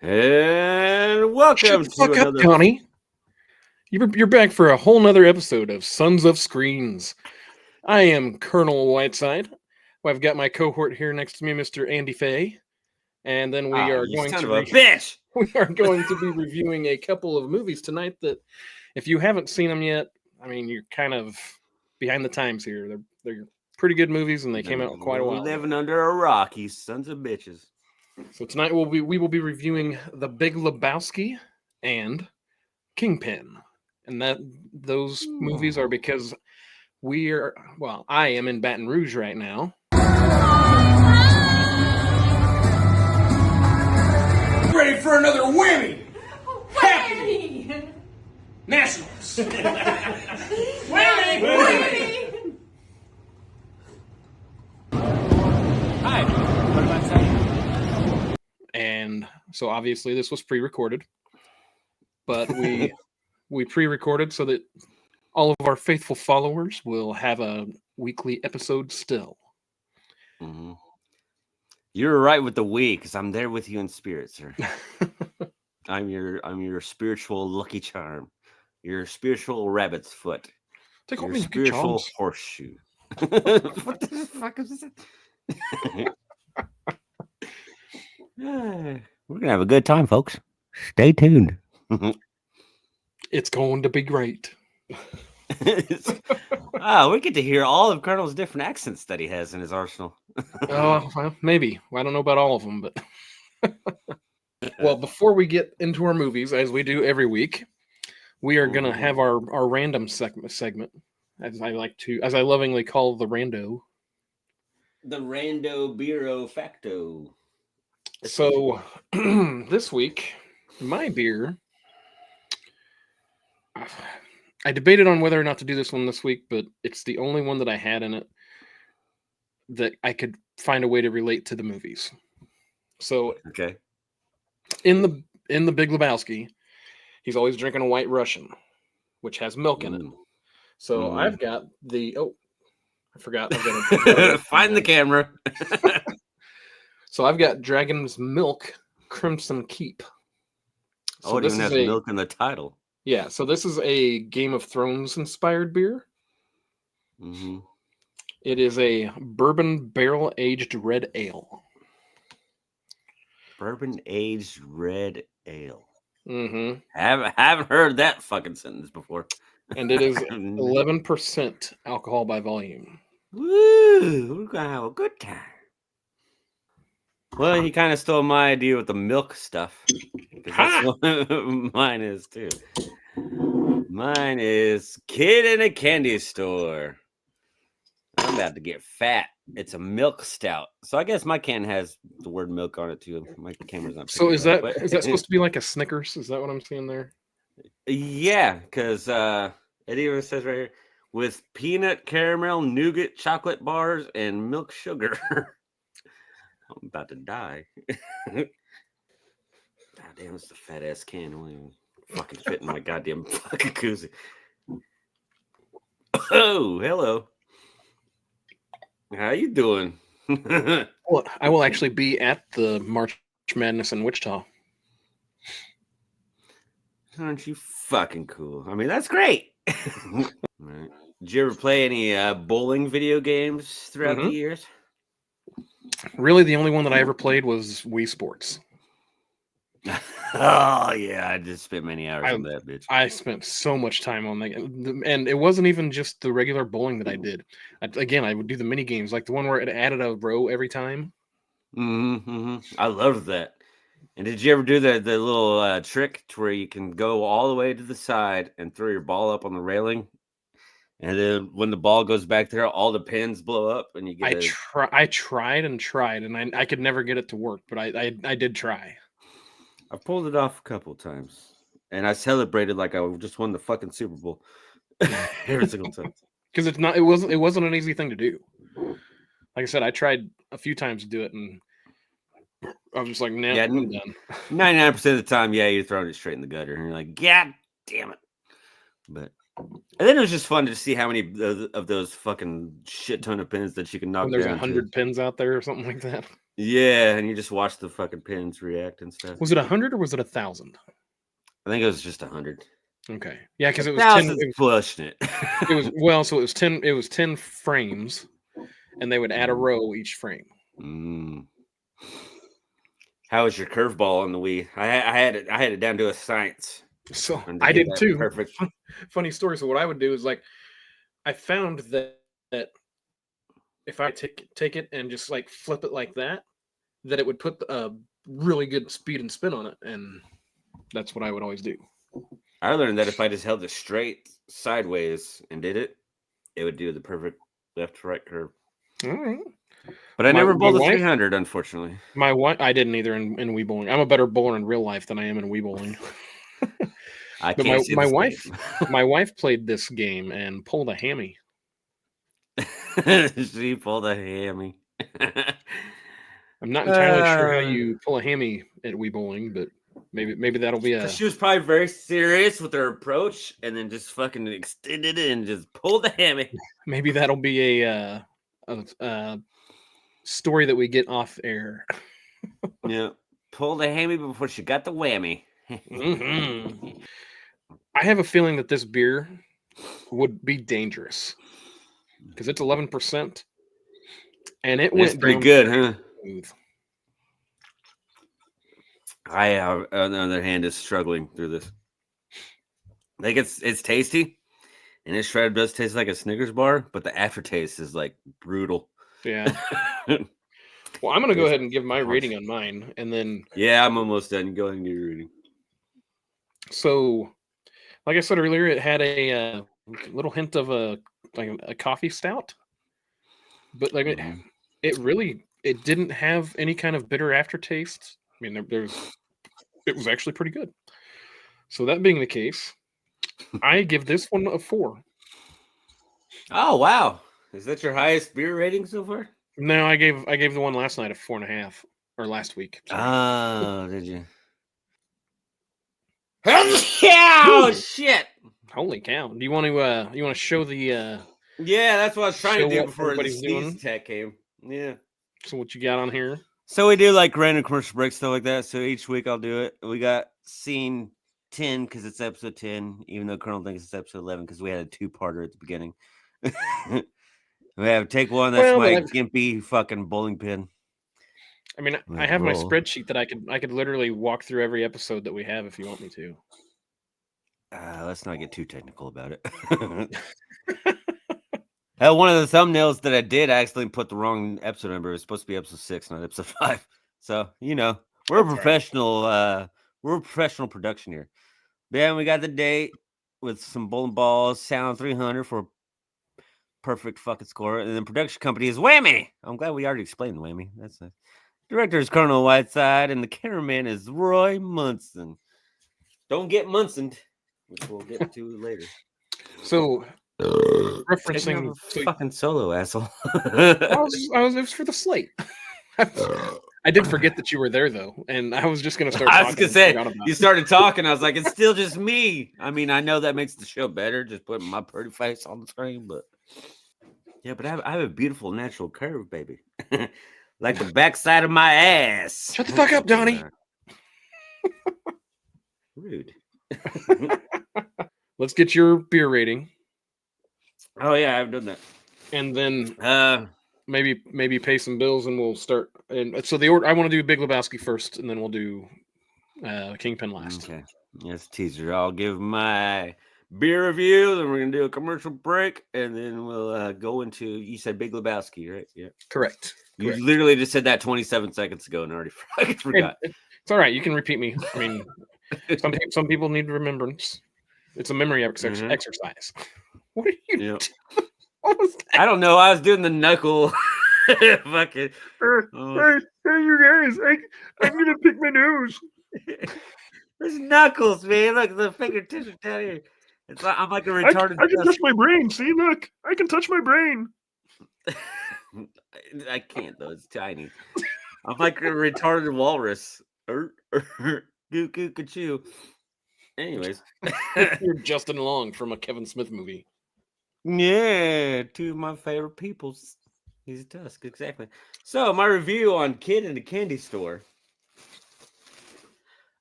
And Shut welcome the to fuck up, another. Johnny. You're back for a whole nother episode of Sons of Screens. I am Colonel Whiteside. I've got my cohort here next to me, Mr. Andy Fay, and then we are You going son to of a bitch! we are going to be reviewing a couple of movies tonight that, if you haven't seen them yet, I mean, you're kind of behind the times here. They're pretty good movies, and they came out quite a while ago. Living under a rock, you sons of bitches. So tonight we will be reviewing The Big Lebowski and Kingpin. And those movies are because I am in Baton Rouge right now. Ready for another whammy! Happy Nationals! Whammy! Whammy! Hi, what am I saying? And so obviously this was pre-recorded, but we pre-recorded so that all of our faithful followers will have a weekly episode still. Mm-hmm. You're right with the we, because I'm there with you in spirit, sir. I'm your spiritual lucky charm, your spiritual rabbit's foot, Take your all my lucky spiritual charms. horseshoe. What the fuck is it? We're gonna have a good time, folks. Stay tuned. It's going to be great. We get to hear all of Colonel's different accents that he has in his arsenal. Oh, well, maybe. I don't know about all of them, but well, before we get into our movies, as we do every week, we are gonna have our random segment, as I lovingly call the rando. The Rando Bureau Facto. So this week, my beer. I debated on whether or not to do this one this week, but it's the only one that I had in it that I could find a way to relate to the movies. So Okay. in the Big Lebowski, he's always drinking a White Russian, which has milk in it. So I've got I forgot. I've got find the camera. So I've got Dragon's Milk Crimson Keep. So it even has milk in the title. Yeah, so this is a Game of Thrones inspired beer. Mm-hmm. It is a bourbon barrel aged red ale. Bourbon aged red ale. Mm-hmm. Haven't heard that fucking sentence before. And it is 11% alcohol by volume. Woo! We're gonna have a good time. Well, he kind of stole my idea with the milk stuff. That's what mine is too. Mine is Kid in a Candy Store. I'm about to get fat. It's a milk stout. So I guess my can has the word milk on it too. My camera's not. So is that supposed to be like a Snickers? Is that what I'm seeing there? Yeah, because it even says right here with peanut, caramel, nougat, chocolate bars, and milk sugar. I'm about to die. God damn, it's a fat ass can. It won't even fucking fit in my goddamn fucking koozie. Oh, hello. How you doing? Well, I will actually be at the March Madness in Wichita. Aren't you fucking cool? I mean, that's great. Right. Did you ever play any bowling video games throughout the years? Really, the only one that I ever played was Wii Sports. Oh yeah, I just spent many hours on that bitch. I spent so much time on that, and it wasn't even just the regular bowling that I did. I would do the mini games, like the one where it added a row every time. Mm-hmm. I loved that. And did you ever do the little trick to where you can go all the way to the side and throw your ball up on the railing, and then when the ball goes back there, all the pins blow up, and you get. I tried, and I could never get it to work, but I did try. I pulled it off a couple of times, and I celebrated like I just won the fucking Super Bowl every single time. Because it wasn't an easy thing to do. Like I said, I tried a few times to do it, and I was just like, nah, I'm done. 99% of the time, yeah, you're throwing it straight in the gutter, and you're like, God damn it. But and then it was just fun to see how many of those fucking shit ton of pins that you can knock down. There's 100 pins out there or something like that. Yeah, and you just watch the fucking pins react and stuff. Was it 100 or was it 1,000? I think it was just 100. Okay, yeah, because it was 10. 1,000's pushing it. It was well, so it was 10. It was 10 frames, and they would add a row each frame. Mm. How was your curveball on the Wii? I had it down to a science. So And to I get did that too. Perfect. Funny story. So what I would do is like, I found that if I take it and just like flip it like that it would put a really good speed and spin on it, and that's what I would always do. I learned that if I just held it straight sideways and did it, it would do the perfect left to right curve. All right. But I never bowled a wife- 300, unfortunately. My wife, I didn't either in Wii bowling. I'm a better bowler in real life than I am in Wii bowling. I But can't see my this wife, game. my wife played this game and pulled a hammy. She pulled a hammy. I'm not entirely sure how you pull a hammy at Wii bowling, but maybe that'll be a. She was probably very serious with her approach, and then just fucking extended it and just pulled the hammy. Maybe that'll be a story that we get off air. Yeah, pulled the hammy before she got the whammy. Mm-hmm. I have a feeling that this beer would be dangerous because it's 11%, and it went pretty down good, huh? smooth. I, on the other hand, is struggling through this. I think it's tasty, and it shredded does taste like a Snickers bar, but the aftertaste is like brutal. Yeah. Well, I'm gonna go ahead and give my rating on mine, and then yeah, I'm almost done. Go ahead and get your rating. So, like I said earlier, it had a little hint of a coffee stout, but like it really didn't have any kind of bitter aftertaste. I mean, it was actually pretty good. So that being the case, I give this one a 4. Oh wow, is that your highest beer rating so far? No, I gave the one last night a 4.5, or last week. Sorry. Oh, did you? Oh shit! Holy cow! Do you want to show the? Yeah, that's what I was trying to do what before the everybody's sneeze doing? attack came. Yeah. So what you got on here? So we do like random commercial breaks, stuff like that. So each week I'll do it. We got scene 10 because it's episode 10, even though Colonel thinks it's episode 11 because we had a 2-parter at the beginning. We have take one. That's my gimpy fucking bowling pin. I mean, I have my spreadsheet that I could literally walk through every episode that we have if you want me to. Let's not get too technical about it. One of the thumbnails that I did actually put the wrong episode number. It was supposed to be episode 6, not episode 5. So we're a professional. We're a professional production here. Then we got the date with some bowling balls, sound 300 for a perfect fucking score, and then production company is Whammy. I'm glad we already explained the Whammy. That's nice. Director is Colonel Whiteside, and the cameraman is Roy Munson. Don't get Munsoned, which we'll get to later. So, referencing fucking solo asshole. it was for the slate. I did forget that you were there though, and I was just gonna start. I was gonna say you started talking. I was like, it's still just me. I mean, I know that makes the show better, just putting my pretty face on the screen, but yeah, but I have a beautiful natural curve, baby, like the backside of my ass. Shut the fuck up, Donnie. Rude. Let's get your beer rating. Oh yeah, I've done that. And then maybe pay some bills, and we'll start. And so the order, I want to do Big Lebowski first, and then we'll do Kingpin last. Okay, yes, teaser. I'll give my beer review, then we're gonna do a commercial break, and then we'll go into. You said Big Lebowski, right? Yeah, correct. You literally just said that 27 seconds ago, and already forgot. It's all right. You can repeat me. I mean, some people need remembrance. It's a memory exercise. What are you doing? What was that? I don't know. I was doing the knuckle. Fucking. Hey, you guys! I'm gonna pick my nose. There's knuckles, man. Look, the fingertips are down here. It's like I'm like a retarded. I can touch my brain. See, look, I can touch my brain. I can't though. It's tiny. I'm like a retarded walrus. Goo. Anyways, you're Justin Long from a Kevin Smith movie. Yeah, two of my favorite peoples. He's a tusk, exactly. So my review on Kid in the Candy Store.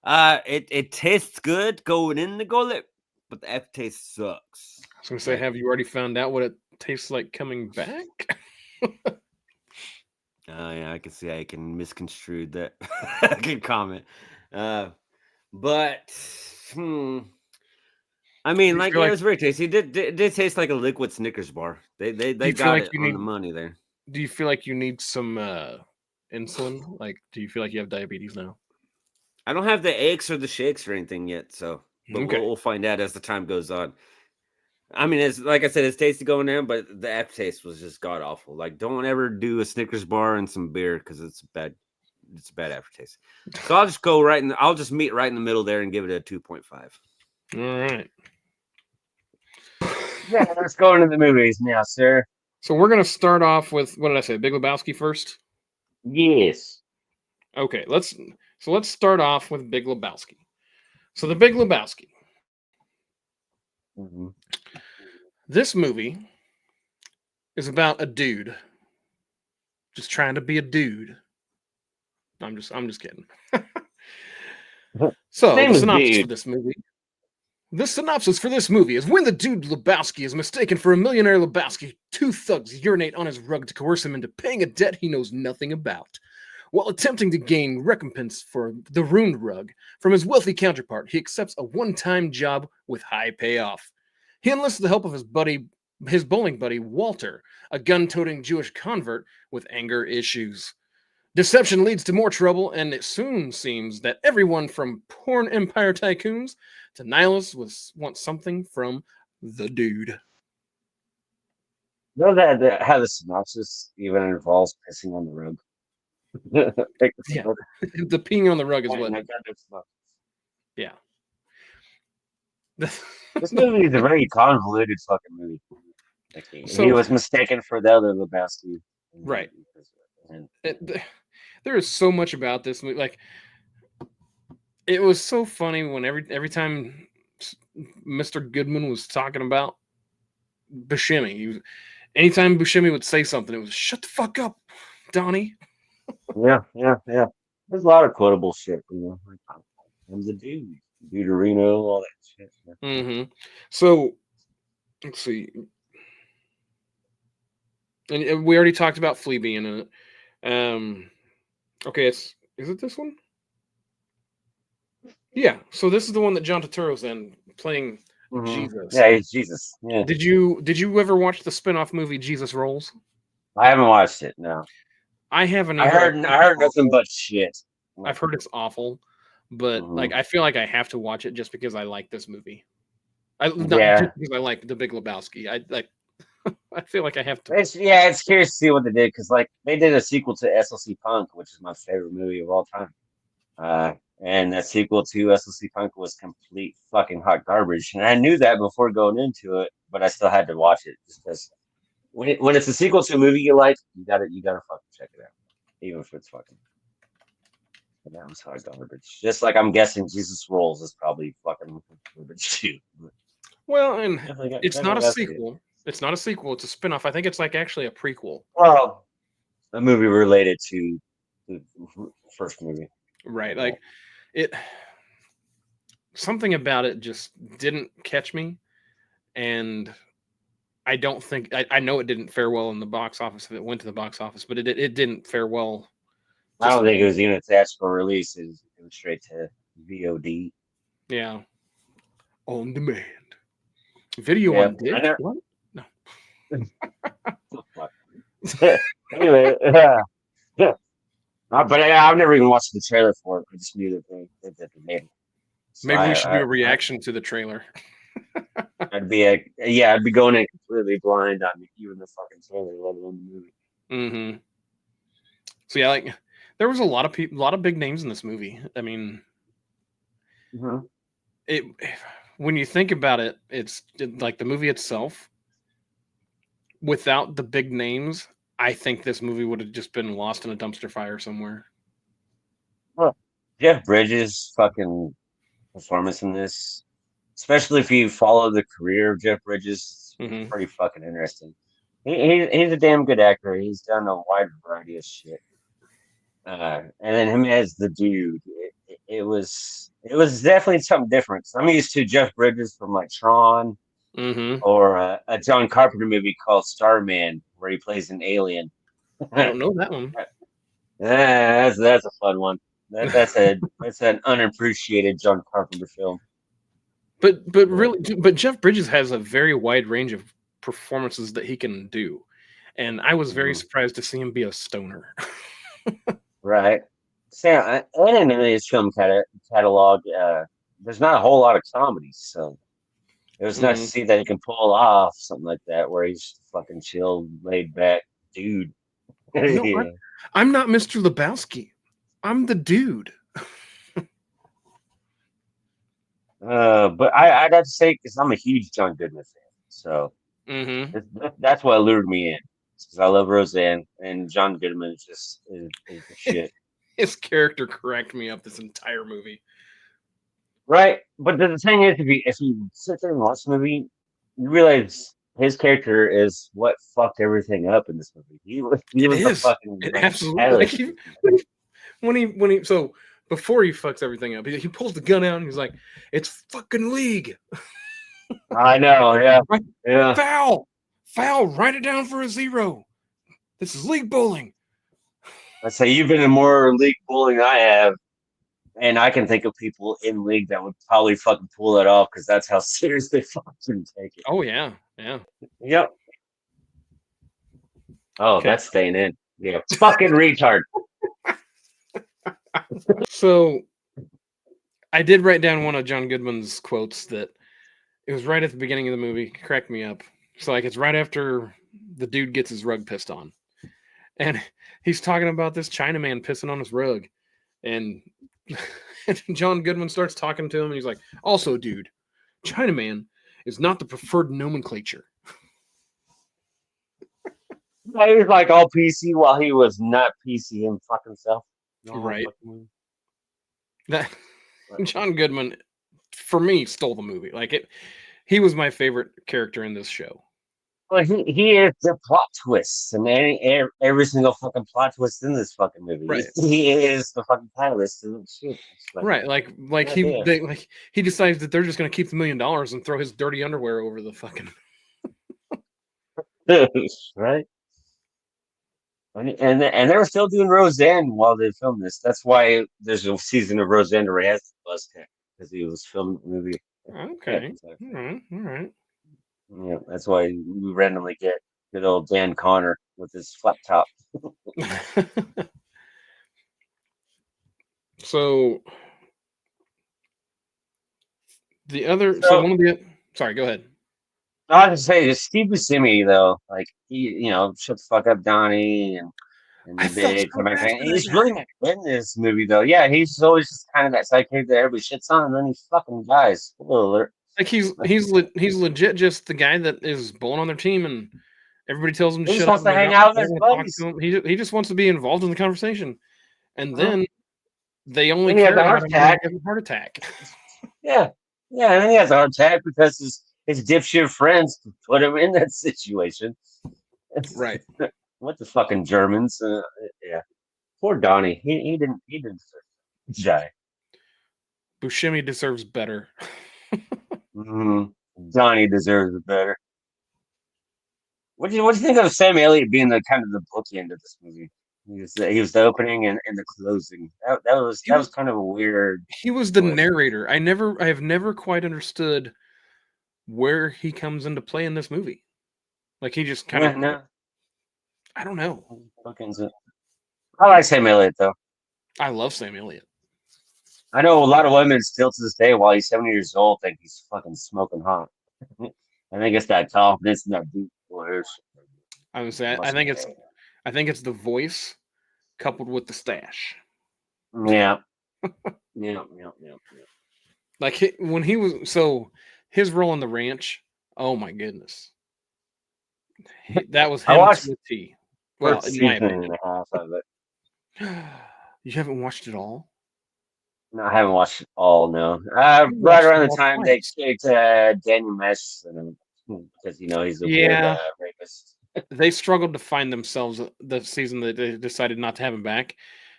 It tastes good going in the gullet, but the aftertaste sucks. I was gonna say, have you already found out what it tastes like coming back? Oh yeah, I can see how you can misconstrue that. Good comment. But I mean, like, feel yeah, like- it was very tasty. It did taste like a liquid Snickers bar. They you feel got like it you on need- the money there. Do you feel like you need some insulin? Like, do you feel like you have diabetes now? I don't have the aches or the shakes or anything yet, so but Okay. we'll find out as the time goes on. I mean, it's like I said, it's tasty going in, but the aftertaste was just god awful. Like, don't ever do a Snickers bar and some beer because it's bad. It's a bad aftertaste. So I'll just go right in. I'll just meet right in the middle there and give it a 2.5. All right. Yeah, let's go into the movies now, sir. So we're gonna start off with, what did I say? Big Lebowski first. Yes. Okay. Let's start off with Big Lebowski. So the Big Lebowski. Mhm. This movie is about a dude just trying to be a dude. I'm just kidding. So Name the is synopsis Dude. for this movie. The synopsis for this movie is when the dude Lebowski is mistaken for a millionaire Lebowski, two thugs urinate on his rug to coerce him into paying a debt he knows nothing about. While attempting to gain recompense for the ruined rug from his wealthy counterpart, he accepts a one-time job with high payoff. He enlists the help of his bowling buddy Walter, a gun-toting Jewish convert with anger issues. Deception leads to more trouble, and it soon seems that everyone from porn empire tycoons to nihilists wants something from the dude. Know that how the synopsis even involves pissing on the rug. Like, Yeah. The peeing on the rug is what. I got this synopsis. Yeah. This movie is a very convoluted fucking movie. Like, So- he was mistaken for the other Lebowski. Right. And There is so much about this movie. Like, it was so funny when every time Mr. Goodman was talking about Buscemi, anytime Buscemi would say something, it was "Shut the fuck up, Donnie." yeah. There's a lot of quotable shit, you know. Like, I'm the dude, Deuterino, all that shit. Mm-hmm. So let's see, and we already talked about Flea being in it. Okay, is it this one? Yeah. So this is the one that John Turturro's in playing Mhm. Jesus. Yeah, he's Jesus. Yeah. Did you ever watch the spin-off movie Jesus Rolls? I haven't watched it. No, I haven't. I Either. heard nothing but shit. I've heard it's awful, but like I feel like I have to watch it just because I like this movie. Not Yeah. just because I like the Big Lebowski. I like. I feel like I have to. It's curious to see what they did because like they did a sequel to SLC Punk, which is my favorite movie of all time. And that sequel to SLC Punk was complete fucking hot garbage, and I knew that before going into it, but I still had to watch it just because when it's a sequel to a movie you like, you gotta fucking check it out, even if it's fucking. And that was hot garbage. Just like I'm guessing Jesus Rolls is probably fucking garbage too. Well, and Definitely it's not a that's it. sequel. It's not a sequel. It's a spin-off. I think it's like actually a prequel. Well, a movie related to the first movie. Right. Like it something about it just didn't catch me. And I don't think I know it didn't fare well in the box office if it went to the box office, but it didn't fare well. I don't think it was even a theatrical release. It was straight to VOD. Yeah. On demand. Video Yeah, on I dick? know. What? Anyway, yeah. But I've never even watched the trailer for it. I just knew that they made it. So Maybe we should do a reaction to the trailer. I'd be going in completely blind on even the fucking trailer, let alone the movie. Mm-hmm. So yeah, like there was a lot of people, a lot of big names in this movie. I mean, it when you think about it, like the movie itself. Without the big names, I think this movie would have just been lost in a dumpster fire somewhere. Well, Jeff Bridges' fucking performance in this, especially if you follow the career of Jeff Bridges, it's pretty fucking interesting. He's a damn good actor. He's done a wide variety of shit. And then him as the dude, it was definitely something different. 'Cause I'm used to Jeff Bridges from like Tron Mm-hmm. or a John Carpenter movie called Starman, where he plays an alien. I don't know that one. Yeah, that's a fun one. That's an unappreciated John Carpenter film. But really, but Jeff Bridges has a very wide range of performances that he can do, and I was very Mhm. surprised to see him be a stoner. Right. Sam, and in his film catalog, there's not a whole lot of comedies, so it was nice to Mhm. see that he can pull off something like that, where he's just a fucking chill, laid back dude. No, Yeah. I'm not Mr. Lebowski. I'm the dude. But I'd have to say, because I'm a huge John Goodman fan, so Mm-hmm. that's what lured me in. Because I love Roseanne, and John Goodman is the shit. His character cracked me up this entire movie. Right, but the thing is, if you sit there and watch the movie, you realize his character is what fucked everything up in this movie. He It was the is. fucking It like absolutely like catalyst. when he so before he fucks everything up, he pulls the gun out and he's like, "It's fucking league, I know, yeah, right? yeah. Foul. Write it down for a 0. This is league bowling." I say you've been in more league bowling than I have, and I can think of people in league that would probably fucking pull that off because that's how serious they fucking take it. Oh yeah, yeah. Yep. Oh, Okay, that's staying in. Yeah, fucking retard. so I did write down one of John Goodman's quotes that it was right at the beginning of the movie. Cracked me up. So like it's right after the dude gets his rug pissed on, and he's talking about this Chinaman pissing on his rug, and, and John Goodman starts talking to him, and he's like, "Also, dude, Chinaman is not the preferred nomenclature." He was like all PC while he was not PC and fucking self. No Right. fucking. That John Goodman, for me, stole the movie. Like it, he was my favorite character in this show. Well, he is the plot twist, and every single fucking plot twist in this fucking movie. Right. He is the fucking catalyst and shit. It's like, Right, like goddamn. he decides that they're just gonna keep the $1 million and throw his dirty underwear over the fucking. Right? And they were still doing Roseanne while they filmed this. That's why there's a season of Roseanne where he has the buzz cut because he was filming the movie. Okay, all right. Yeah, that's why we randomly get good old Dan Connor with his flat top. So the other, so So one of the, sorry, go ahead. I was gonna say Steve Buscemi though, like he shut the fuck up Donnie and I the felt big so comeback bad thing. for that He's really guy. not in this movie though. Yeah, he's always just kind of that side character that everybody shits on, and then he fucking dies. Spoiler alert. Like he's legit just the guy that is bowling on their team, and everybody tells him to He just shut up, wants and to they hang don't, out they with don't his want to talk buddies. to him. He just wants to be involved in the conversation, and Huh? then they only Then he has care a heart about him when he attack. has a heart attack. Yeah, yeah, and then he has a heart attack because his dipshit friends put him in that situation. Right. What the fucking Germans? Yeah, poor Donnie. He didn't deserve to die. Buscemi deserves better. Mhm. Donnie deserves it better. What do you think of Sam Elliott being the kind of the bookend of this movie? He was the opening and the closing. He That was was kind of a weird he was the twist. narrator. I have never quite understood where he comes into play in this movie. Like he just kind Yeah, of, no, I don't know. bookends it. I like Sam Elliott though. I love Sam Elliott. I know a lot of women still to this day, while he's 70 years old, think he's fucking smoking hot. I think it's that confidence and that deep voice. I would say Must be there. I think it's the voice coupled with the stash. Yeah. Yeah, yeah, yeah, yeah. Like when he was his role in the ranch. Oh my goodness, that was I him watched to a T. Well, first in my season opinion. and a half of it. You haven't watched it all? No, I haven't watched it all. No, You right watched it around the all time they twice. kicked Daniel Mesh because he's a weird Yeah, rapist. they struggled to find themselves the season that they decided not to have him back.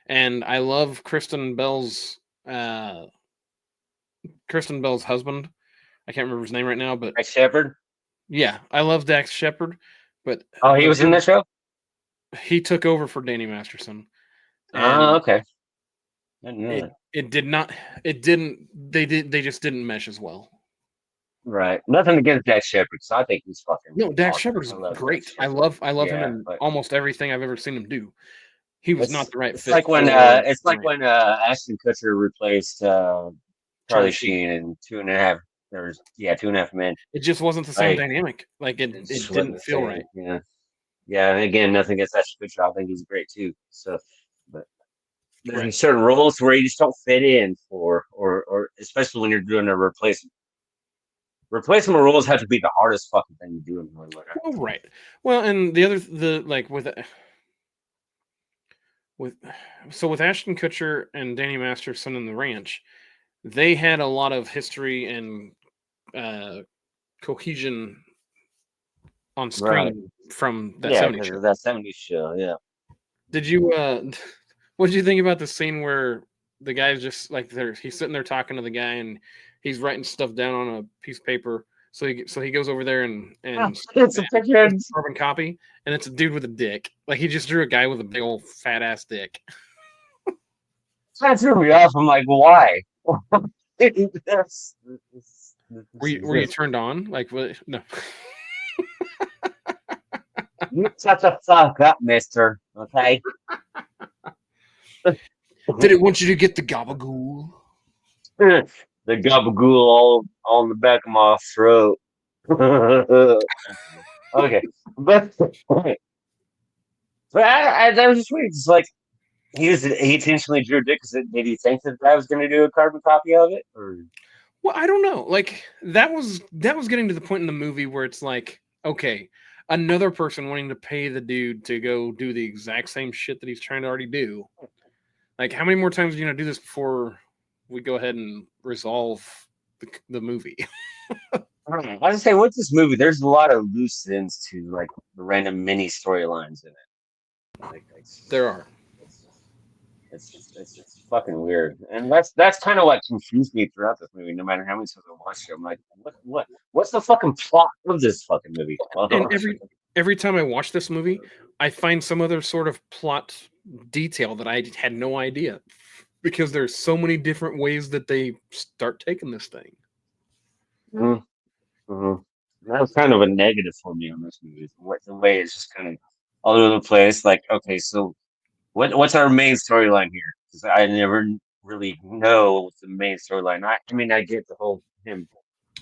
And I love Kristen Bell's husband. I can't remember his name right now, but Like Shepard. yeah, I love Dax Shepard. But Oh, he was in the show. he took over for Danny Masterson. Oh, And okay. I didn't know that. they just didn't mesh as well. Right. Nothing against Dax Shepard, because I think he's fucking. No, Dax awesome. Shepard's I love great. Dax I Shepard. love him Yeah, in but almost everything I've ever seen him do. He was not the right it's fit. like when for it's like Ryan. when Ashton Kutcher replaced Charlie Charlie Sheen in 2.5. There's 2.5 Men. It just wasn't the same Like, dynamic. Like it just wasn't didn't the feel same, right. Yeah. Yeah, and again, nothing against Ashton Kutcher. I think he's great too. So, but there's Right. certain roles where you just don't fit in for, or especially when you're doing a replacement. Replacement roles have to be the hardest fucking thing to do in Hollywood. Well, right. Well, and the like with with Ashton Kutcher and Danny Masterson in The Ranch, they had a lot of history and cohesion on screen Right. from that Yeah, 70s because show. of that 70s show. Yeah. Did you what did you think about the scene where the guy's just like he's sitting there talking to the guy and he's writing stuff down on a piece of paper. So he goes over there and It's a picture. carbon copy, and it's a dude with a dick. Like he just drew a guy with a big old fat ass dick. That threw me off. I'm like, why? Were you turned on? Like what? No. You shut the fuck up, mister. Okay. Did it want you to get the gabagool? The gabagool all in the back of my throat. Okay. But I was just weird. It's like he intentionally drew a dick because did he think that I was going to do a carbon copy of it? Or Well, I don't know. Like that was getting to the point in the movie where it's like, okay, another person wanting to pay the dude to go do the exact same shit that he's trying to already do. Like, how many more times are you gonna do this before we go ahead and resolve the movie? I don't know. I was say with this movie, there's a lot of loose ends to like the random mini storylines in it. Like, There are. It's fucking weird, and that's kind of what confused me throughout this movie. No matter how many times I watched it, I'm like, what's the fucking plot of this fucking movie? And every time I watch this movie, I find some other sort of plot detail that I had no idea, because there's so many different ways that they start taking this thing. That was kind of a negative for me on this movie. The way it's just kind of all over the place. Like, okay, so what's our main storyline here? Because I never really know what's the main storyline. I mean, I get the whole him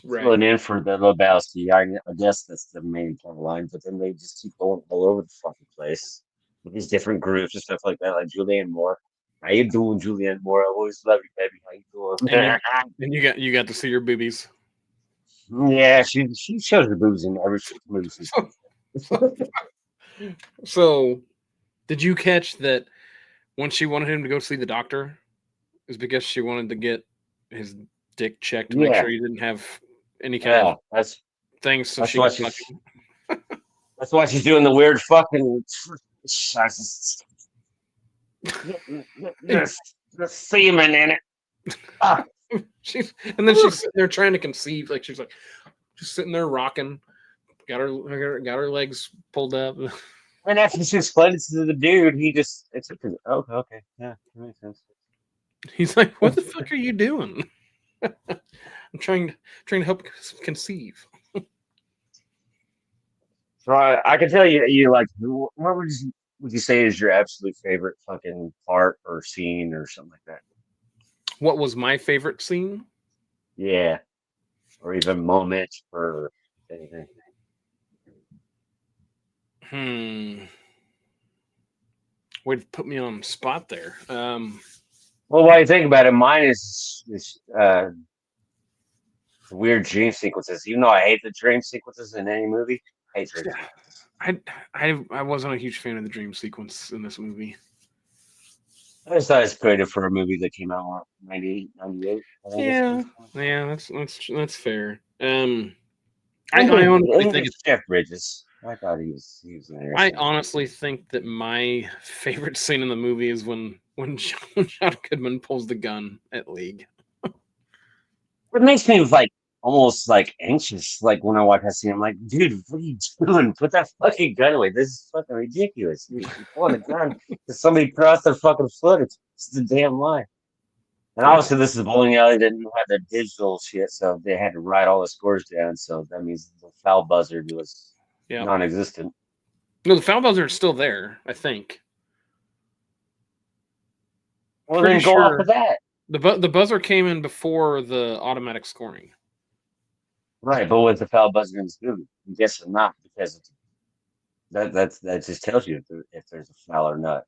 filling in for the Lebowski. I guess that's the main line, but then they just keep going all over the fucking place with these different groups and stuff like that. Like Julianne Moore. How you doing, Julianne Moore? I always love you, baby. How you doing? And you got to see your boobies. Yeah, she shows her boobs in every movie she's in. So, did you catch that when she wanted him to go see the doctor, is because she wanted to get his dick checked to make sure he didn't have any kind of things. So she was fucking. That's why she's doing the weird fucking the semen in it. And then she's sitting there trying to conceive, like she's like just sitting there rocking, got her legs pulled up. And after she explained it to the dude, he just okay, yeah, that makes sense. He's like, "What the fuck are you doing?" I'm trying to help conceive. So I can tell you like, what would you say is your absolute favorite fucking part or scene or something like that? What was my favorite scene? Yeah, or even moment or anything. Way to put me on the spot there. Well, while you think about it, mine is weird dream sequences. You know, I hate the dream sequences in any movie. I hate dream sequences. I wasn't a huge fan of the dream sequence in this movie. I just thought it's creative for a movie that came out in 98, 98. Yeah, that's fair. I honestly think it's Jeff Bridges. I thought he was interesting. I honestly think that my favorite scene in the movie is when John Goodman pulls the gun at League. It makes me like almost like anxious. Like when I watch that scene, I'm like, dude, what are you doing? Put that fucking gun away. This is fucking ridiculous. You're pulling a gun to somebody cross their fucking foot. It's a damn lie. And Yeah. obviously, this is a bowling alley. They didn't have the digital shit, so they had to write all the scores down. So that means the foul buzzer was Yeah. non-existent. No, the foul buzzer is still there, I think. Well, Pretty then go off sure of that. the buzzer came in before the automatic scoring. Right, but was the foul buzzer in this movie? I'm guessing not, because that just tells you if there's a foul or not.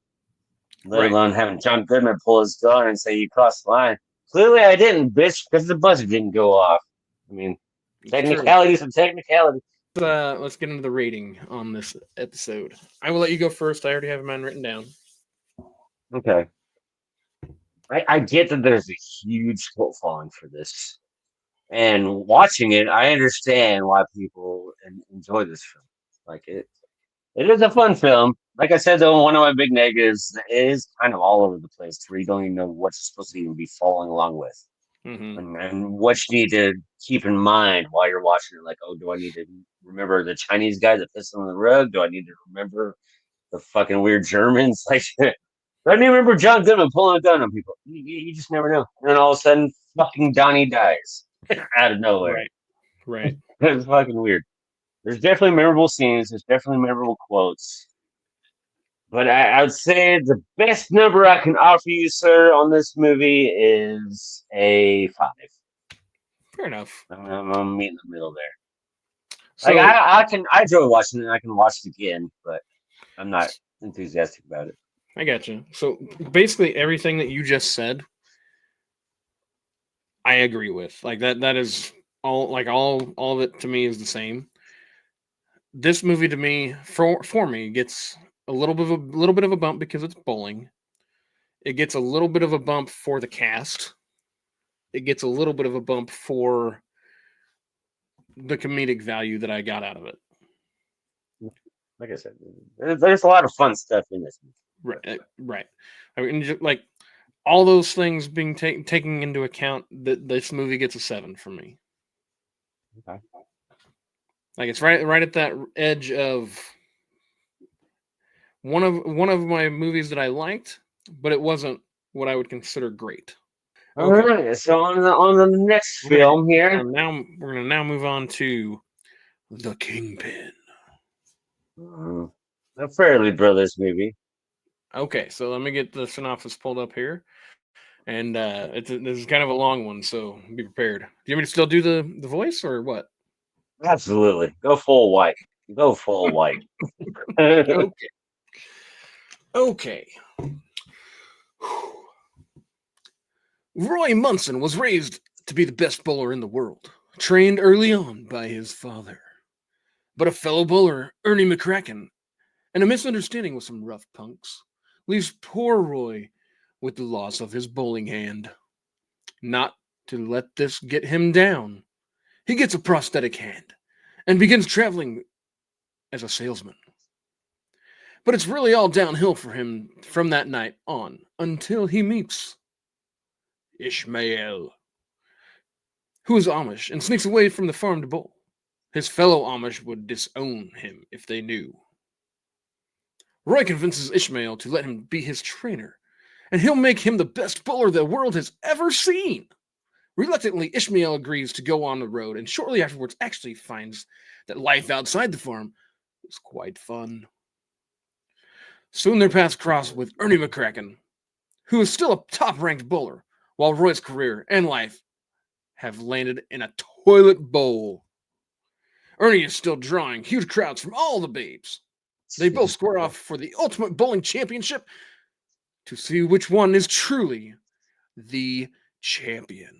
Let Right. alone having John Goodman pull his gun and say you crossed the line. Clearly, I didn't, bitch, because the buzzer didn't go off. I mean, technicalities and technicality. Let's get into the rating on this episode. I will let you go first. I already have mine written down. Okay. I get that there's a huge cult following for this. And watching it, I understand why people enjoy this film. Like it is a fun film. Like I said, though, one of my big negatives is kind of all over the place, where you don't even know what you're supposed to even be following along with, and what you need to keep in mind while you're watching it. Like, oh, do I need to remember the Chinese guy that pissed on the rug? Do I need to remember the fucking weird Germans? Like, do I need to remember John Goodman pulling a gun on people? You just never know. And then all of a sudden, fucking Donnie dies out of nowhere. Right. It's fucking weird. There's definitely memorable scenes. There's definitely memorable quotes. But I would say the best number I can offer you, sir, on this movie is a 5. Fair enough. I'm meeting the middle there. So Like I enjoy watching it. I can watch it again, but I'm not enthusiastic about it. I got you. So basically, everything that you just said, I agree with. Like that is all. Like all of it to me is the same. This movie to me, for me, gets a little bit of a bump because it's bowling. It gets a little bit of a bump for the cast. It gets a little bit of a bump for the comedic value that I got out of it. Like I said, there's a lot of fun stuff in this movie. Right. I mean, just, like all those things being taken into account, that this movie gets a 7 from me. Okay. Like it's right at that edge of one of my movies that I liked, but it wasn't what I would consider great. All right. So on the next film here, we're gonna now move on to The Kingpin. a Fairley Brothers movie. Okay, so let me get the synopsis pulled up here, and this is kind of a long one, so be prepared. Do you want me to still do the voice or what? Absolutely. Go full white. Go full white. Okay. Roy Munson was raised to be the best bowler in the world, trained early on by his father. But a fellow bowler, Ernie McCracken, and a misunderstanding with some rough punks, leaves poor Roy with the loss of his bowling hand. Not to let this get him down, he gets a prosthetic hand and begins traveling as a salesman. But it's really all downhill for him from that night on until he meets Ishmael, who is Amish and sneaks away from the farm to bowl. His fellow Amish would disown him if they knew. Roy convinces Ishmael to let him be his trainer, and he'll make him the best bowler the world has ever seen. Reluctantly, Ishmael agrees to go on the road, and shortly afterwards actually finds that life outside the farm is quite fun. Soon their paths cross with Ernie McCracken, who is still a top-ranked bowler, while Roy's career and life have landed in a toilet bowl. Ernie is still drawing huge crowds from all the babes. They both square off for the ultimate bowling championship to see which one is truly the champion.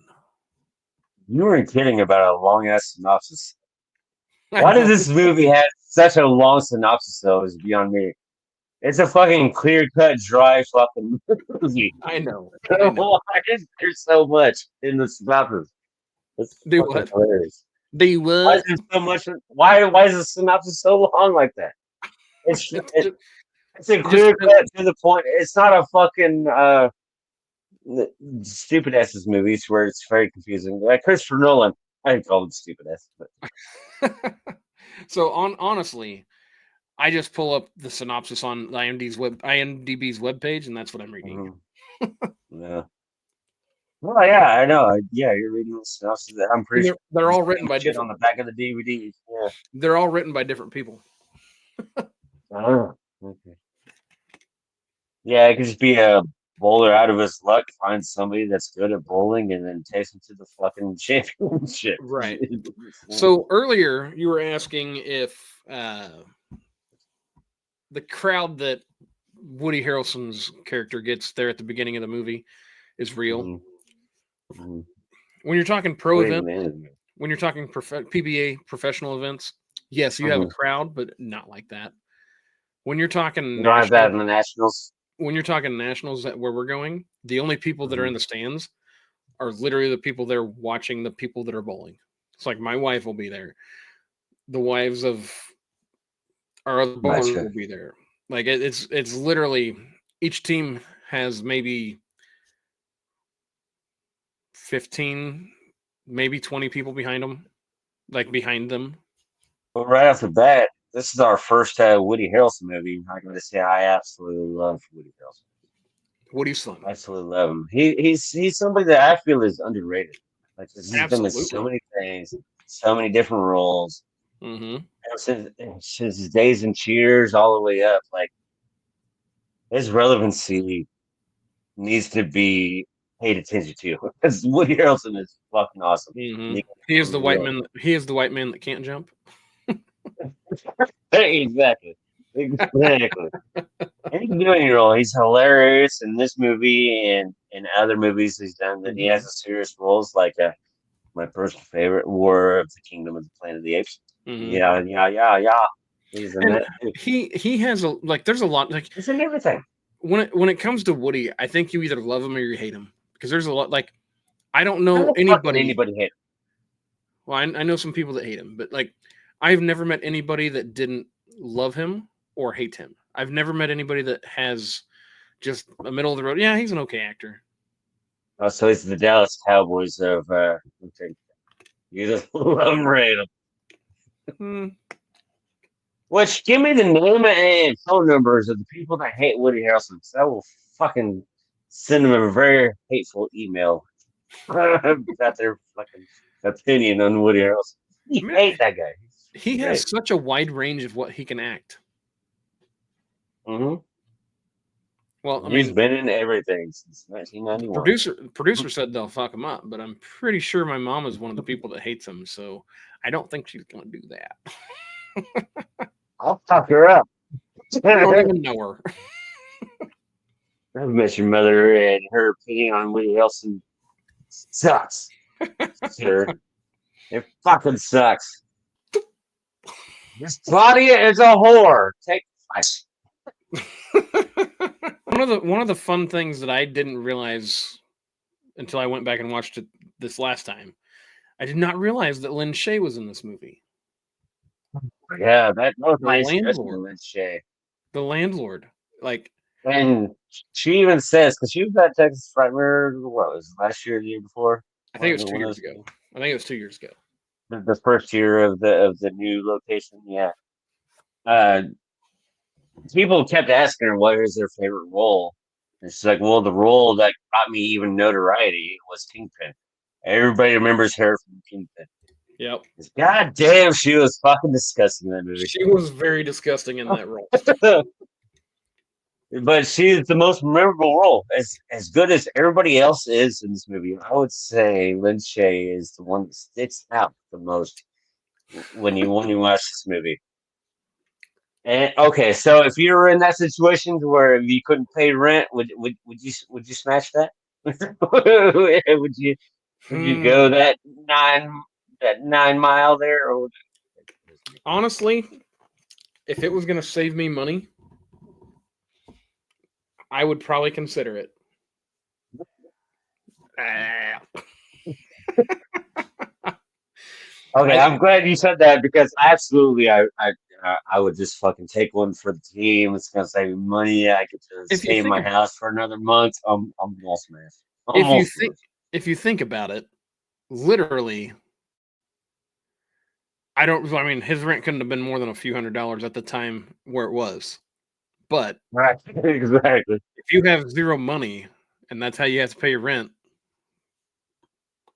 You weren't kidding about a long ass synopsis. Why does this movie have such a long synopsis, though, is beyond me. It's a fucking clear-cut, dry fucking movie. I know. Why is there so much in the synopsis? It's Do fucking what? hilarious. They Why what? is there so much? Why is the synopsis so long like that? It's it's a It just clear depends. cut to the point. It's not a fucking stupid asses movies where it's very confusing. Like Christopher Nolan, I call it stupid ass, but So honestly, I just pull up the synopsis on IMDb's webpage, and that's what I'm reading. yeah. Well, yeah, I know. Yeah, you're reading the synopsis. I'm pretty sure They're the all written same by shit on different. the back of the DVD. Yeah. They're all written by different people. Oh, okay. Yeah, it could just be a bowler out of his luck finds somebody that's good at bowling and then takes him to the fucking championship. Right. So earlier you were asking if the crowd that Woody Harrelson's character gets there at the beginning of the movie is real. Mhm. Mhm. When you're talking pro Wait a event, minute. when you're talking PBA professional events, yes, you have a Mhm. crowd, but not like that. When you're talking You don't have that national, in the Nationals. when you're talking nationals where we're going, the only people that are in Mhm. the stands are literally the people there watching the people that are bowling. It's like my wife will be there. The wives of our other bowlers Gotcha. will be there. Like it's literally each team has maybe 15, maybe 20 people behind them, like behind them. But right off the bat, this is our first Woody Harrelson movie. I'm going to say I absolutely love Woody Harrelson. Woody's son. Absolutely love him. He's somebody that I feel is underrated. Like he's been in so Absolutely. many things, so many different roles. Mm-hmm. Since his days in Cheers all the way up, like his relevancy needs to be paid attention to. Because Woody Harrelson is fucking awesome. Mm-hmm. And He is the white real. man. He is the white man that can't jump. Exactly. Exactly. And he can do any role. He's hilarious in this movie and in other movies he's done. That he has a serious roles like my personal favorite, War of the Kingdom of the Planet of the Apes. Mm-hmm. Yeah. He's in And that too. he has a like. There's a lot like He's in everything. when it comes to Woody, I think you either love him or you hate him because there's a lot like I don't I know don't fucking anybody. anybody hate Well, I know some people that hate him, but like I've never met anybody that didn't love him or hate him. I've never met anybody that has just a middle of the road. Yeah, he's an okay actor. him. So he's the Dallas Cowboys of okay. You just love him, rate him. Hmm. Which give me the name and phone numbers of the people that hate Woody Harrelson. Because I will fucking send them a very hateful email about their fucking opinion on Woody Harrelson. You Man, hate that guy. he He's has great. such a wide range of what he can act. Hmm. Well, I He's mean, been in everything since 1991. producer said they'll fuck him up, but I'm pretty sure my mom is one of the people that hates him, so I don't think she's gonna do that. I'll fuck her up. You don't even know her. I've met your mother, and her opinion on Woody Harrelson sucks. Sure. It fucking sucks. This Claudia is a whore. Take five. One of the fun things that I didn't realize until I went back and watched it this last time, I did not realize that Lynn Shay was in this movie. Yeah, that was The my inspiration landlord. in Lynn Shay. The landlord. Like, And she even says, because she was at Texas Frightmare, what was it, last year, or the year before? I think it was 2 One of years ago. I think it was 2 years ago. the first year of the new location. Yeah. Uh, people kept asking her what is their favorite role. And she's like, well, the role that got me even notoriety was Kingpin. Everybody remembers her from Kingpin. Yep. God damn, she was fucking disgusting in that movie. She was very disgusting in that role. But she's the most memorable role. As good as everybody else is in this movie, I would say Lynn Shay is the one that sticks out the most when you watch this movie. And okay, so if you were in that situation where you couldn't pay rent, would you smash that? Would you go that 9 mile there? Or Honestly, if it was going to save me money, I would probably consider it. Okay, I'm glad you said that because absolutely, I would just fucking take one for the team. It's gonna save me money. I get to if you stay in think my house for another month. I'm all smashed. if you Almost think smashed. if you think about it, literally, I mean, his rent couldn't have been more than a few $100s at the time where it was. But Right, exactly. if you have zero money and that's how you have to pay your rent,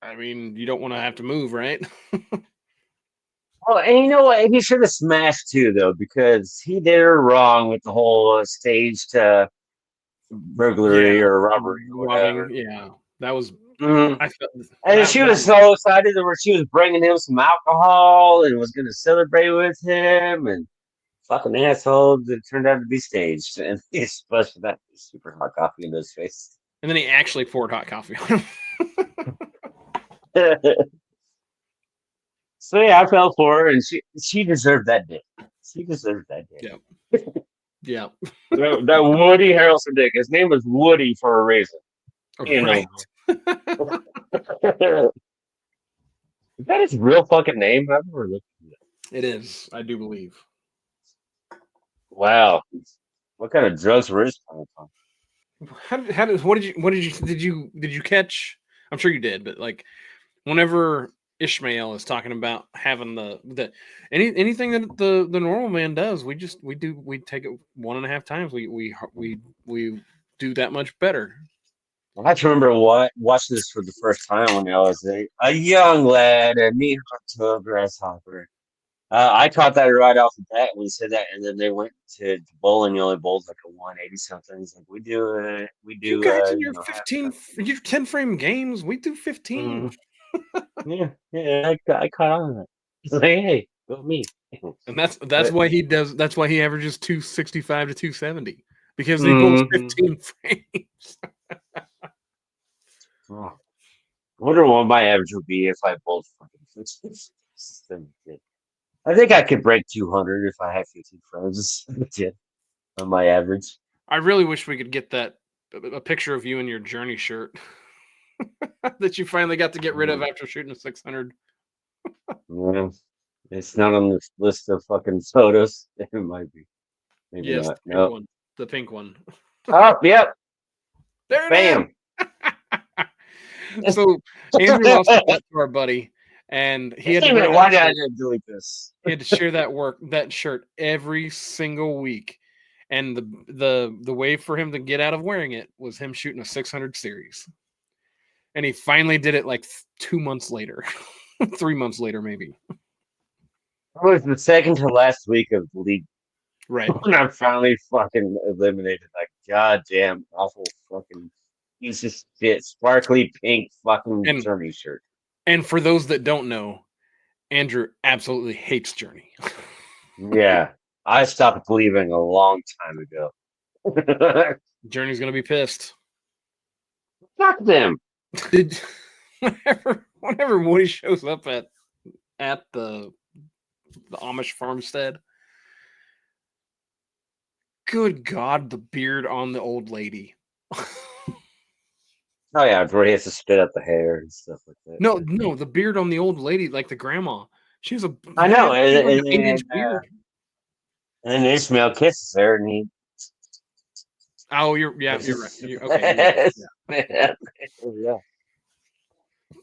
I mean, you don't want to have to move, right? Oh, and you know what? He should have smashed too, though, because he did her wrong with the whole staged Yeah, burglary or robbery or robbing. whatever. Yeah, that was. Mhm. I felt And that she was was. so excited where she was bringing him some alcohol and was going to celebrate with him. And fucking asshole that turned out to be staged. And he splashed that super hot coffee into his face. And then he actually poured hot coffee on him. So yeah, I fell for her, and she deserved that dick. She deserved that dick. Yeah, yeah, That Woody Harrelson dick. His name was Woody for a reason. You right. know. Is that his real fucking name? I've never looked at it. It is. I do believe. Wow. What kind of drugs were his coming from? Did you catch? I'm sure you did, but like whenever Ishmael is talking about having anything that the normal man does, we take it 1.5 times. We do that much better. I can remember watching this for the first time when I was a young lad, a neat to a grasshopper. I caught that right off the bat when he said that, and then they went to bowling. He only bowled like a 180 something. He's like, we You do, guys in you your know, half 15, your 10 frame games, we do 15. time. Yeah, yeah, I caught on to that. He's like, hey, go me. And that's But, why he does. That's why he averages 265 to 270 because he pulls mhm. 15 frames. Oh, I wonder what my average would be if I bowled fucking 15. I think I could break 200 if I had 15 frames on my average. I really wish we could get a picture of you in your Journey shirt that you finally got to get rid of Mm, after shooting a 600. yeah, it's not on this list of fucking photos. It might be. Maybe Yes, not. the pink No. one. The pink one. Oh, yep. There it Bam. is. So Andrew lost a bet to our buddy, and he had to Damn wear it, that why did I shirt. delete this? He had to share that shirt every single week. And the way for him to get out of wearing it was him shooting a 600 series. And he finally did it like 2 months later. 3 months later, maybe. It was the second to last week of the league Right. when I finally fucking eliminated that goddamn awful fucking piece of shit, sparkly pink fucking And journey shirt. and for those that don't know, Andrew absolutely hates Journey. Yeah, I stopped believing a long time ago. Journey's gonna be pissed. Fuck them. Did whenever Woody shows up at the Amish farmstead, good God, the beard on the old lady. Oh yeah, where he has to spit out the hair and stuff like that. No, the beard on the old lady, like the grandma. She was a I know, she had like and, an 8-inch beard. and Ishmael kisses her, and he. Oh, you're right. Okay, you're right. Yeah.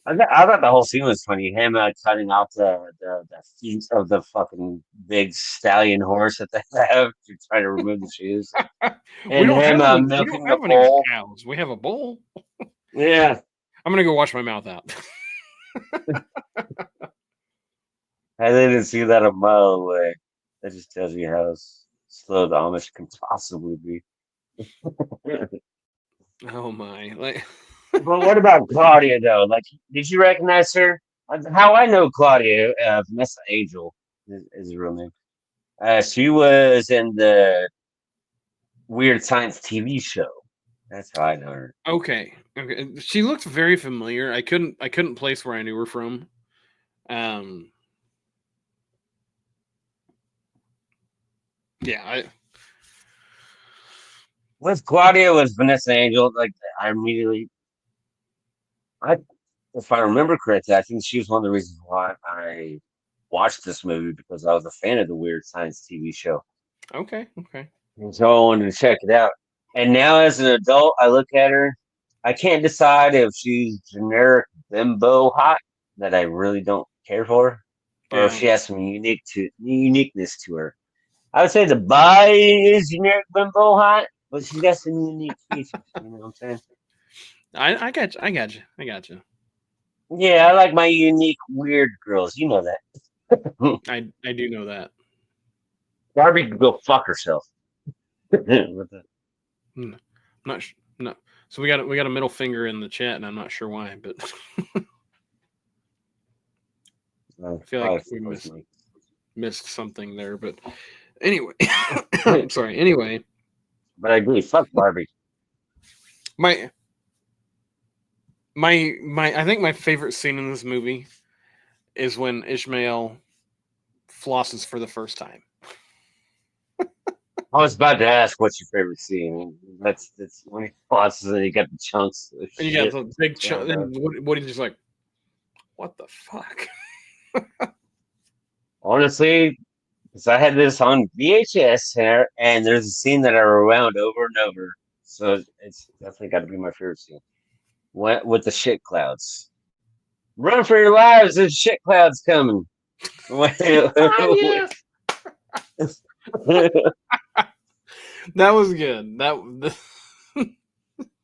I thought the whole scene was funny. Him cutting off the feet of the fucking big stallion horse that they have to try to remove the shoes, We and don't him have any. We milking don't the have any bull. cows. We have a bull. Yeah, I'm gonna go wash my mouth out. I didn't see that a mile away. That just tells you how slow the Amish can possibly be. Oh my! Like, But what about Claudia though? Like, did you recognize her? How I know Claudia, Vanessa Angel is her real name. She was in the Weird Science TV show. That's how I know her. okay. She looked very familiar. I couldn't place where I knew her from. Um. Yeah. With Claudia was Vanessa Angel. Like I immediately, I if I remember correctly, I think she was one of the reasons why I I watched this movie because I was a fan of the Weird Science TV show. Okay. And so I wanted to check it out. And now, as an adult, I look at her. I can't decide if she's generic bimbo hot that I really don't care for, or if Yeah. she has some uniqueness to her. I would say the body is generic bimbo hot, but she's got some unique features. You know what I'm saying? I got you. Yeah, I like my unique weird girls. You know that. I do know that. Barbie can go fuck herself. What the- Not no. So we got a middle finger in the chat, and I'm not sure why, but I feel like we missed something there. But anyway, I'm sorry. Anyway, But I agree. Fuck Barbie. my I think my favorite scene in this movie is when Ishmael flosses for the first time. I was about to ask what's your favorite scene. That's when he flosses and he got the chunks. Of And you shit. got the big chunk. Then Woody's just like, what the fuck? Honestly, because I had this on VHS here, and there's a scene that I rewound over and over. So it's definitely got to be my favorite scene. With the shit clouds. Run for your lives! There's shit clouds coming. Yeah. That was good. That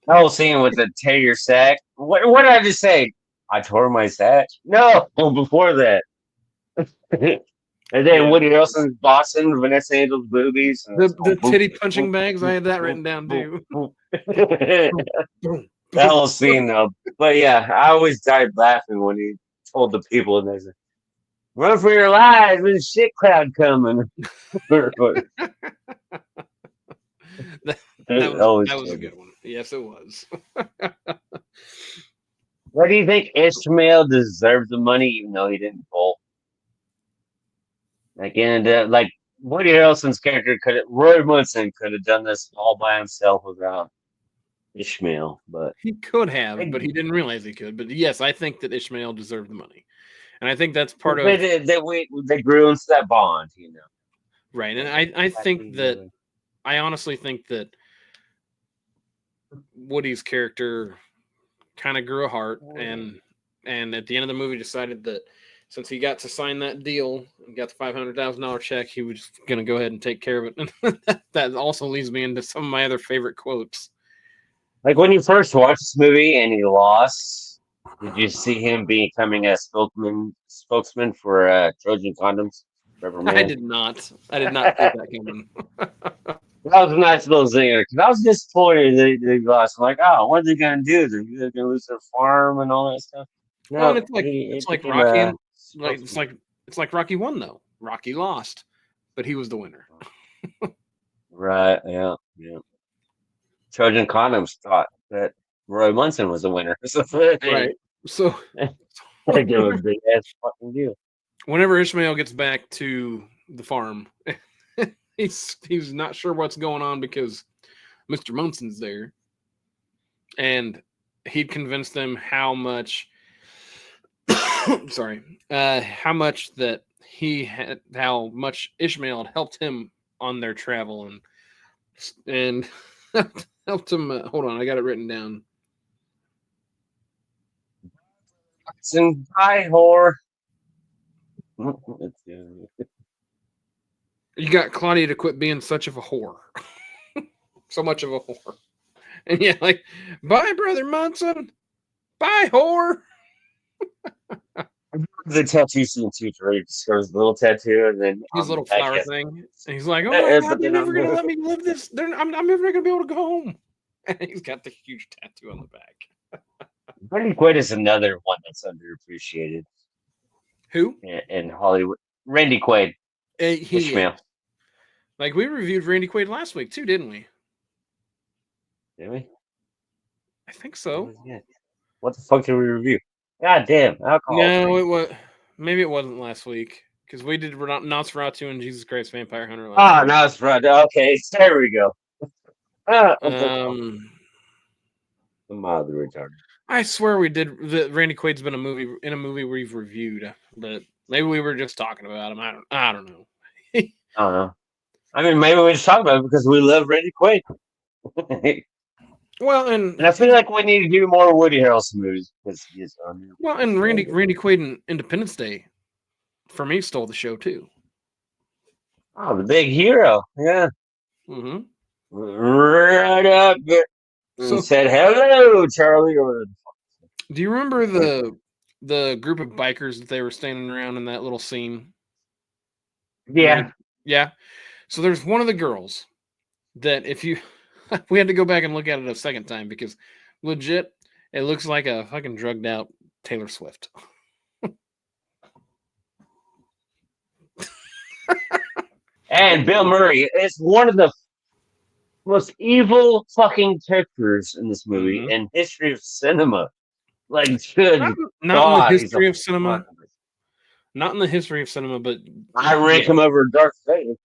whole scene with the tear your sack. What did I just say? I tore my sack? No, before that. And then Woody Harrelson's bossing Vanessa Angel's boobies. the titty punching bags. I had that written down too. That whole scene though. But yeah, I always died laughing when he told the people and they said, "Run for your lives! There's a shit cloud coming." That was a good one. Yes, it was. Why do you think Ishmael deserved the money even though he didn't bowl? Like Woody Harrelson's character Roy Munson could have done this all by himself without Ishmael, but he could have, but he didn't realize he could. But yes, I think that Ishmael deserved the money, and I think that's part of they grew into that bond, you know. Right, and I think that I honestly think that Woody's character kind of grew a heart, and at the end of the movie decided that since he got to sign that deal and got the $500,000 check, he was going to go ahead and take care of it. And that also leads me into some of my other favorite quotes. Like when you first watched this movie and he lost, did you see him becoming a spokesman for Trojan condoms? I did not see that coming. That was a nice little zinger because I was disappointed they lost. I'm like, oh, what are they gonna do? They're gonna lose their farm and all that stuff. No, well, it's like Rocky. It's like Rocky won though. Rocky lost, but he was the winner. Right? Yeah. Trojan condoms thought that Roy Munson was the winner. Right. So they give him a big ass fucking deal. Whenever Ishmael gets back to the farm, he's not sure what's going on because Mr. Munson's there, and he'd convinced them how much how much Ishmael had helped him on their travel and helped him. Hold on, I got it written down. Hi, whore. You got Claudia to quit being such of a whore. So much of a whore. And yeah, like, bye, Brother Munson. Bye, whore. The tattoo scene too, where he discovers the little tattoo and then his little flower thing. And he's like, oh my God, they're never going to let me live this. I'm never going to be able to go home. And he's got the huge tattoo on the back. Randy Quaid is another one that's underappreciated. Who? In Hollywood. Randy Quaid. Ishmael. Like, we reviewed Randy Quaid last week too, didn't we? Did we? I think so. What the fuck did we review? God damn, alcohol. No, maybe it wasn't last week because we did Nosferatu and Jesus Christ Vampire Hunter. Nosferatu. Okay, there we go. The mother retarded. I swear we did. Randy Quaid's been in a movie we've reviewed, but maybe we were just talking about him. I don't know. I don't know. I mean, maybe we just talk about it because we love Randy Quaid. Well, And I feel like we need to do more Woody Harrelson movies because he's Randy Quaid in Independence Day for me stole the show too. Oh, the big hero. Yeah. Mm-hmm. Right up there and So, said, hello, Charlie. do you remember the group of bikers that they were standing around in that little scene? Yeah. Yeah. So there's one of the girls that if you we had to go back and look at it a second time because legit it looks like a fucking drugged out Taylor Swift. And Bill Murray is one of the most evil fucking characters in this movie Mhm. in history of cinema. Like, good Not in the God, he's a history of cinema. fucking. Not in the history of cinema, but I rank him over Darth Vader.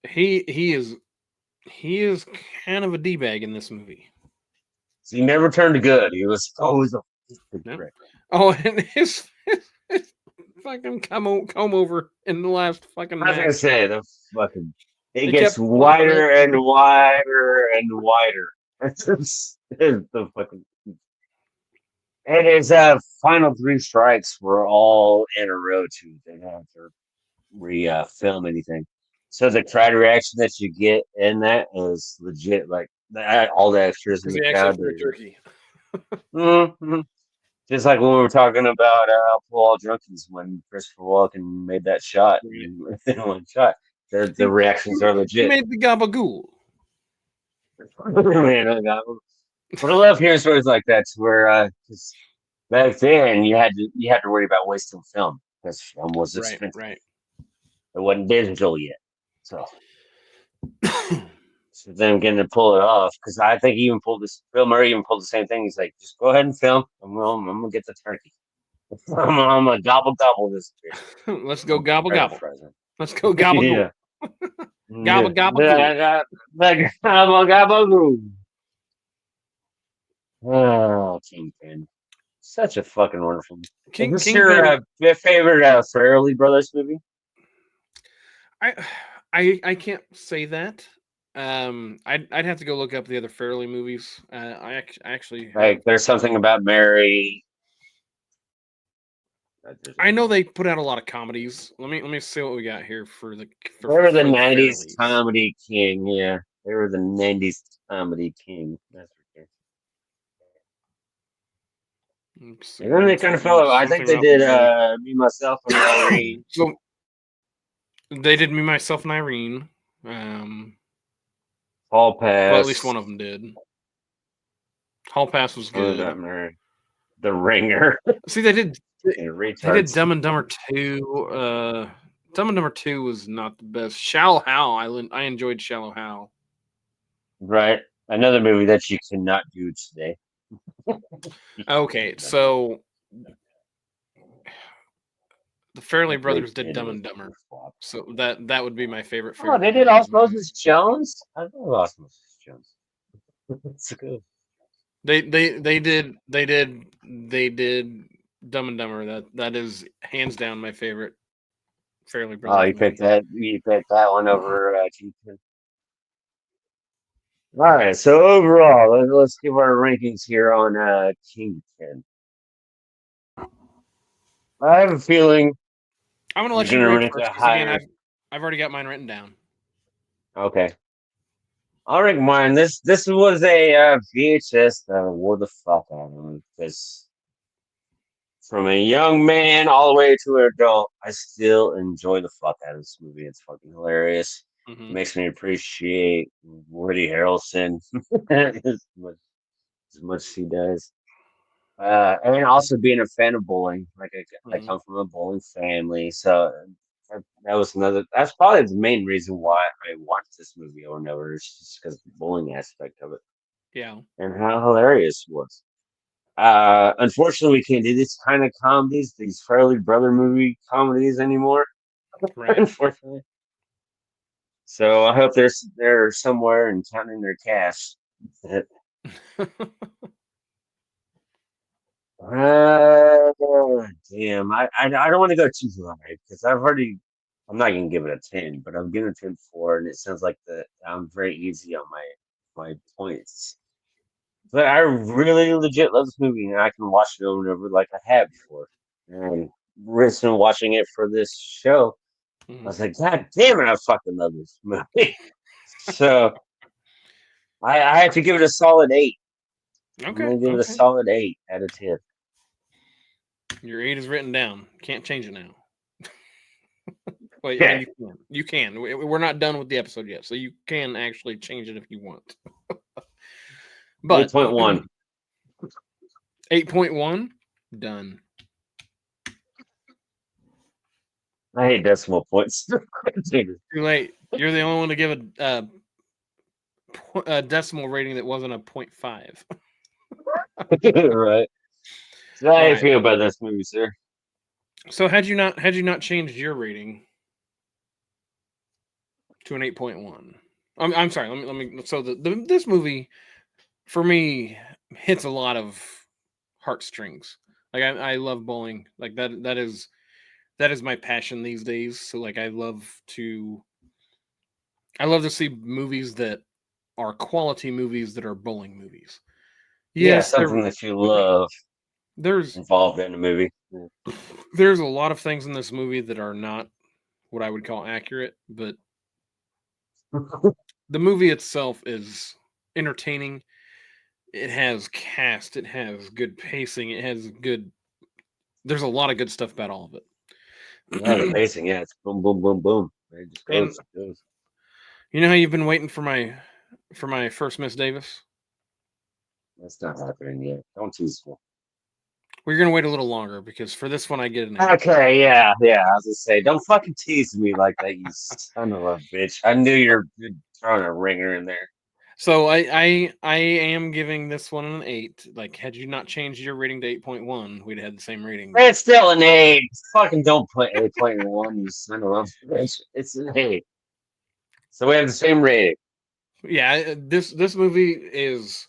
he is kind of a d bag in this movie. He never turned good. He was always a No? prick. Oh, and his fucking comb over in the last fucking I was gonna match. say the fucking. It They gets kept popping wider it. and wider and wider. It's the fucking. And his final three strikes were all in a row too. They didn't have to film anything. So the crowd reaction that you get in that is legit. Like all the extras in Because the he actually crowd. threw a turkey. Mhm. Just like when we were talking about Paul Drunkens when Christopher Walken made that shot in one shot. The reactions are He legit. made the gabagool. Man, but I love hearing stories like that where 'cause back then you had to worry about wasting film because film was expensive. Right. It wasn't digital yet, so them getting to pull it off because I think he even pulled this. Bill Murray even pulled the same thing. He's like, just go ahead and film. I'm gonna get the turkey. I'm gonna gobble this bitch. Let's go gobble gobble. Paraphrasing. Let's go gobble Yeah. gobble gobble gobble. Gobble gobble. Oh, Kingpin. Such a fucking wonderful movie. Is this your favorite Farrelly Brothers movie? I can't say that. I'd have to go look up the other Fairly movies. I actually Like, there's something about Mary. I know they put out a lot of comedies. Let me see what we got here for the They were the for 90s Fairleys. comedy king. Yeah, they were the 90s comedy king. That's for sure. And then they kind of fell. I think they did Me, Myself, and Irene. So they did Me, Myself, and Irene. Hall Pass. Well, at least one of them did. Hall Pass was good. The Ringer. See, they did Dumb and Dumber 2. Dumb and Dumber 2 was not the best. Shallow Hal, I enjoyed Shallow Hal. Right. Another movie that you cannot do today. Okay, so the Fairley Brothers did Dumb and Dumber. So that would be my favorite. Oh, they did Osmosis Jones? I love Osmosis Jones. That's good. They did Dumb and Dumber. That is hands down my favorite Fairly Brothers. Oh, you picked that one over Kingpin. All right, so overall, let's give our rankings here on Kingpin. I have a feeling I'm gonna let you rank first because again, I've already got mine written down. Okay. I'll rank mine. This was a VHS that wore the fuck out of me because from a young man all the way to an adult, I still enjoy the fuck out of this movie. It's fucking hilarious. Mm-hmm. It makes me appreciate Woody Harrelson as much as he does. And also being a fan of bowling. Like I come from a bowling family, so that was another. That's probably the main reason why I watched this movie over and over. Is just because of the bowling aspect of it. Yeah. And how hilarious it was. Unfortunately, we can't do these kind of comedies, these Fairly Brother movie comedies anymore. Right. Unfortunately. So I hope they're somewhere and counting their cash. Damn. I don't want to go too high because I'm not gonna give it a 10, but I'm giving it a 10 4, and it sounds like I'm very easy on my points. But I really legit love this movie, and I can watch it over and over like I have before. And recently watching it for this show, I was like, God damn it, I fucking love this movie. So I have to give it a solid 8. I'm Okay. gonna give it a solid 8 out of 10. Your 8 is written down. Can't change it now. Well, I Yeah. mean, you can. We're not done with the episode yet, so you can actually change it if you want. But 8.1. 8.1, done. I hate decimal points. Too late. You're the only one to give a decimal rating that wasn't a 0.5. Right. So how do you Right. feel about this movie, sir? So had you not changed your rating to an 8.1? I'm sorry. Let me. So this movie for me hits a lot of heartstrings. Like I love bowling. Like that is my passion these days. So like I love to see movies that are quality movies that are bowling movies. Yeah, Yes, something that you love there's involved in a movie. there's a lot of things in this movie that are not what I would call accurate, but the movie itself is entertaining. It has cast, it has good pacing, it has good. There's a lot of good stuff about all of it. Yeah, the pacing, yeah, it's boom, boom, boom, boom. It just And goes. you know how you've been waiting for my first Miss Davis? That's not happening yet. Don't tease me. We're gonna wait a little longer because for this one I get an 8. Okay, yeah. I was gonna say, don't fucking tease me like that, you son of a bitch. I knew you're throwing a ringer in there. So I am giving this one an 8. Like had you not changed your rating to 8.1, we'd have had the same rating. It's still an 8. Fucking don't put 8.1, you son of a bitch. It's an 8. So we have the same rating. Yeah, this movie is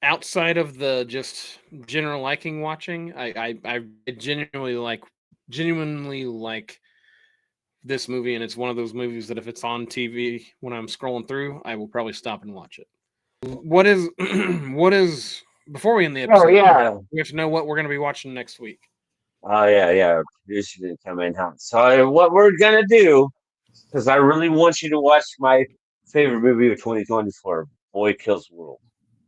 outside of the just general liking watching. I genuinely like this movie, and it's one of those movies that if it's on TV when I'm scrolling through, I will probably stop and watch it. What is what is before we end the episode? Oh yeah. We have to know what we're going to be watching next week. Oh yeah. Producer didn't come in hot. So what we're gonna do, because I really want you to watch my favorite movie of 2024, Boy Kills World.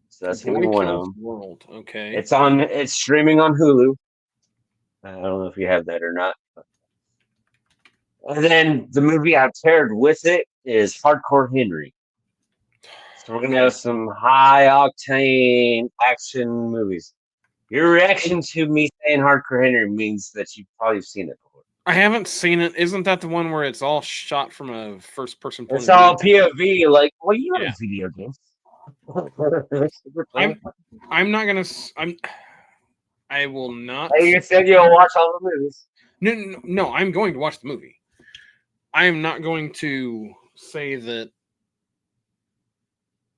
So that's gonna be Boy one of Kills them. World. Okay. It's streaming on Hulu. I don't know if you have that or not. And then the movie I paired with it is Hardcore Henry. So we're gonna have some high octane action movies. Your reaction to me saying Hardcore Henry means that you've probably seen it before. I haven't seen it. Isn't that the one where it's all shot from a first person point It's of all view? POV, like, well, you Yeah. have video games. I'm not gonna. I will not. Hey, you said you'll watch all the movies. No, I'm going to watch the movie. I am not going to say that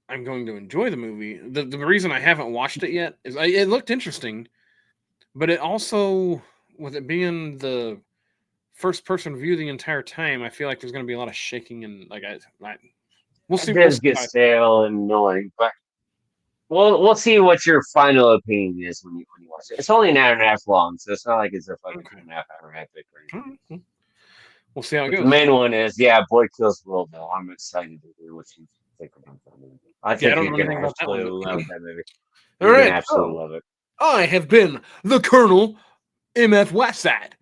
I'm going to enjoy the movie. The reason I haven't watched it yet is it looked interesting, but it also, with it being the first person view the entire time, I feel like there's going to be a lot of shaking and like we'll see. It does get stale and annoying, but we'll see what your final opinion is when you watch it. It's only an hour and a half long, so it's not like it's a fucking 2.5 hour epic or anything. We'll see how it But goes. the main one is, Boy Kills World, though. I'm excited to hear what you think about that movie. I think you're going to absolutely love that movie. You're going to absolutely love it. I have been the Colonel, MF Westside.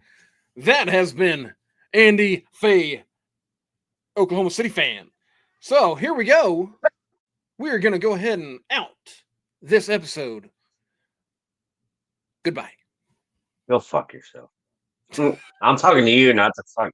That has been Andy Faye, Oklahoma City fan. So here we go. We're going to go ahead and out this episode. Goodbye. Go fuck yourself. I'm talking to you, not to fuck.